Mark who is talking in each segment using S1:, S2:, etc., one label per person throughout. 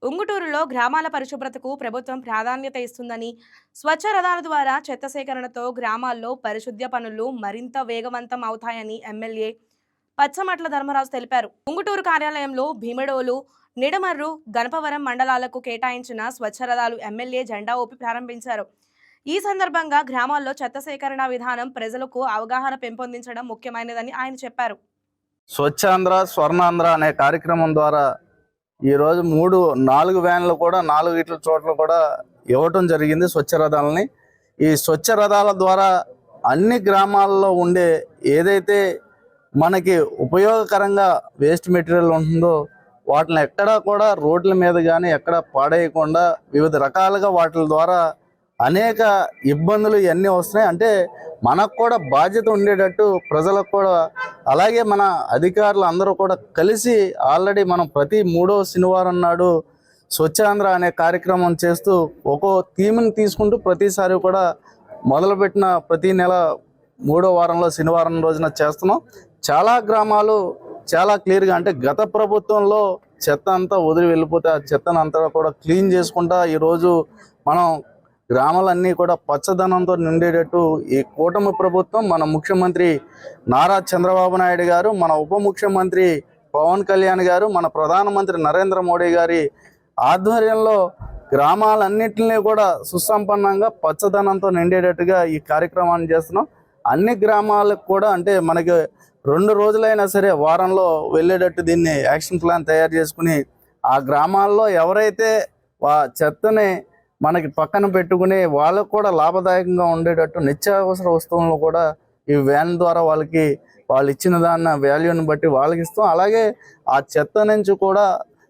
S1: ఉంగుటూరులో గ్రామాల పరిశుభ్రతకు ప్రభుత్వం ప్రాధాన్యత ఇస్తుందని, స్వచ్ఛ రథాల ద్వారా చెత్త సేకరణతో గ్రామాల్లో పరిశుద్ధ్య పనులు మరింత వేగవంతం అవుతాయని ఎమ్మెల్యే పచ్చమట్ల ధర్మరాజు తెలిపారు. ఉంగుటూరు కార్యాలయంలో భీమడోలు, నిడమర్రు, గణపవరం మండలాలకు కేటాయించిన స్వచ్ఛ రథాలు ఎమ్మెల్యే జెండా ఊపి ప్రారంభించారు. ఈ సందర్భంగా గ్రామాల్లో చెత్త సేకరణ విధానం ప్రజలకు అవగాహన పెంపొందించడం ముఖ్యమైనదని ఆయన చెప్పారు.
S2: స్వచ్ఛాంధ్ర స్వర్ణాంధ్ర అనే కార్యక్రమం ద్వారా ఈరోజు 4 వ్యాన్లు కూడా 4 చోట్ల కూడా ఇవ్వటం జరిగింది స్వచ్ఛ రథాలని. ఈ స్వచ్ఛ రథాల ద్వారా అన్ని గ్రామాల్లో ఉండే ఏదైతే మనకి ఉపయోగకరంగా వేస్ట్ మెటీరియల్ ఉంటుందో వాటిని ఎక్కడా కూడా రోడ్ల మీద కానీ ఎక్కడ పాడేయకుండా వివిధ రకాలుగా వాటి ద్వారా అనేక ఇబ్బందులు ఇవన్నీ వస్తున్నాయి. అంటే మనకు కూడా బాధ్యత ఉండేటట్టు ప్రజలకు కూడా, అలాగే మన అధికారులు అందరూ కూడా కలిసి ఆల్రెడీ మనం ప్రతి 3వ శనివారం నాడు స్వచ్ఛాంధ్ర అనే కార్యక్రమం చేస్తూ ఒక్కో థీమ్ని తీసుకుంటూ ప్రతిసారి కూడా మొదలుపెట్టిన ప్రతి నెల 3వ వారంలో శనివారం రోజున చేస్తున్నాం. చాలా గ్రామాలు చాలా క్లియర్గా, అంటే గత ప్రభుత్వంలో చెత్త అంతా వదిలి వెళ్ళిపోతే ఆ చెత్తను అంతా కూడా క్లీన్ చేసుకుంటా ఈరోజు మనం గ్రామాలన్నీ కూడా పచ్చదనంతో నిండేటట్టు ఈ కూటమి ప్రభుత్వం, మన ముఖ్యమంత్రి నారా చంద్రబాబు నాయుడు గారు, మన ఉప ముఖ్యమంత్రి పవన్ కళ్యాణ్ గారు, మన ప్రధానమంత్రి నరేంద్ర మోడీ గారి ఆధ్వర్యంలో గ్రామాలన్నింటినీ కూడా సుసంపన్నంగా పచ్చదనంతో నిండేటట్టుగా ఈ కార్యక్రమాన్ని చేస్తున్నాం. అన్ని గ్రామాలకు కూడా, అంటే మనకి 2 రోజులైనా సరే వారంలో వెళ్ళేటట్టు దీన్ని యాక్షన్ ప్లాన్ తయారు చేసుకుని ఆ గ్రామాల్లో ఎవరైతే చెత్తని మనకి పక్కన పెట్టుకుని వాళ్ళకు కూడా లాభదాయకంగా ఉండేటట్టు నిత్యావసర వస్తువులను కూడా ఈ వ్యాన్ ద్వారా వాళ్ళు ఇచ్చిన దాన్ని వాల్యూని బట్టి వాళ్ళకి ఇస్తాం. అలాగే ఆ చెత్త నుంచి కూడా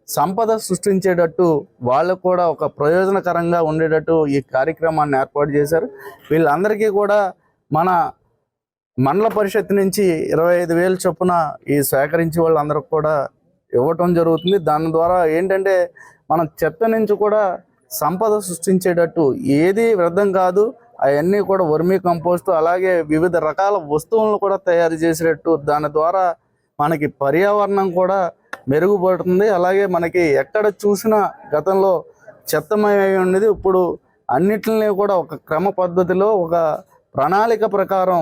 S2: సంపద సృష్టించేటట్టు వాళ్ళకు కూడా ఒక ప్రయోజనకరంగా ఉండేటట్టు ఈ కార్యక్రమాన్ని ఏర్పాటు చేశారు. వీళ్ళందరికీ కూడా మన మండల పరిషత్ నుంచి 25,000 చొప్పున ఈ సేకరించి వాళ్ళందరికీ కూడా ఇవ్వటం జరుగుతుంది. దాని ద్వారా ఏంటంటే మనం చెత్త నుంచి కూడా సంపద సృష్టించేటట్టు, ఏది వ్యర్థం కాదు, అవన్నీ కూడా వర్మీ కంపోస్ట్ అలాగే వివిధ రకాల వస్తువులను కూడా తయారు చేసేటట్టు, దాని ద్వారా మనకి పర్యావరణం కూడా మెరుగుపడుతుంది. అలాగే మనకి ఎక్కడ చూసినా గతంలో చెత్తమై ఉండేది, ఇప్పుడు అన్నిటిని కూడా ఒక క్రమ పద్ధతిలో ఒక ప్రణాళిక ప్రకారం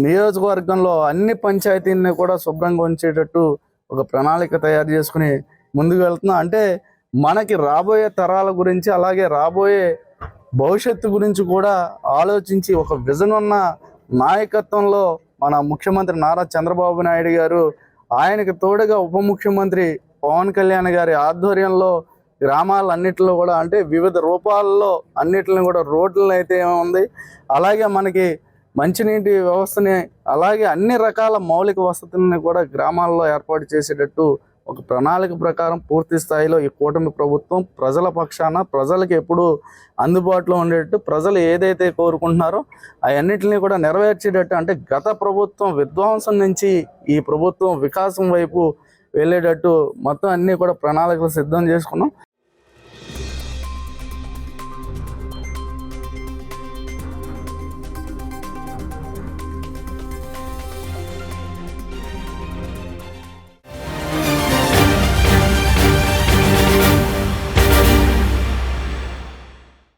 S2: నియోజకవర్గంలో అన్ని పంచాయతీలని కూడా శుభ్రంగా ఉంచేటట్టు ఒక ప్రణాళిక తయారు చేసుకుని ముందుకు వెళ్తున్నాం. అంటే మనకి రాబోయే తరాల గురించి అలాగే రాబోయే భవిష్యత్తు గురించి కూడా ఆలోచించి ఒక విజన్ ఉన్న నాయకత్వంలో మన ముఖ్యమంత్రి నారా చంద్రబాబు నాయుడు గారు, ఆయనకి తోడుగా ఉప ముఖ్యమంత్రి పవన్ కళ్యాణ్ గారి ఆధ్వర్యంలో గ్రామాలన్నింటిలో కూడా, అంటే వివిధ రూపాల్లో అన్నిటిని కూడా రోడ్లను అయితే ఏముంది, అలాగే మనకి మంచినీటి వ్యవస్థని అలాగే అన్ని రకాల మౌలిక వసతులని కూడా గ్రామాల్లో ఏర్పాటు చేసేటట్టు ఒక ప్రణాళిక ప్రకారం పూర్తి స్థాయిలో ఈ కూటమి ప్రభుత్వం ప్రజల పక్షాన, ప్రజలకు ఎప్పుడు అందుబాటులో ఉండేటట్టు, ప్రజలు ఏదైతే కోరుకుంటున్నారో అవన్నిటిని కూడా నెరవేర్చేటట్టు, అంటే గత ప్రభుత్వం విధ్వంసం నుంచి ఈ ప్రభుత్వం వికాసం వైపు వెళ్ళేటట్టు మొత్తం అన్నీ కూడా ప్రణాళికలు సిద్ధం చేసుకున్నాం.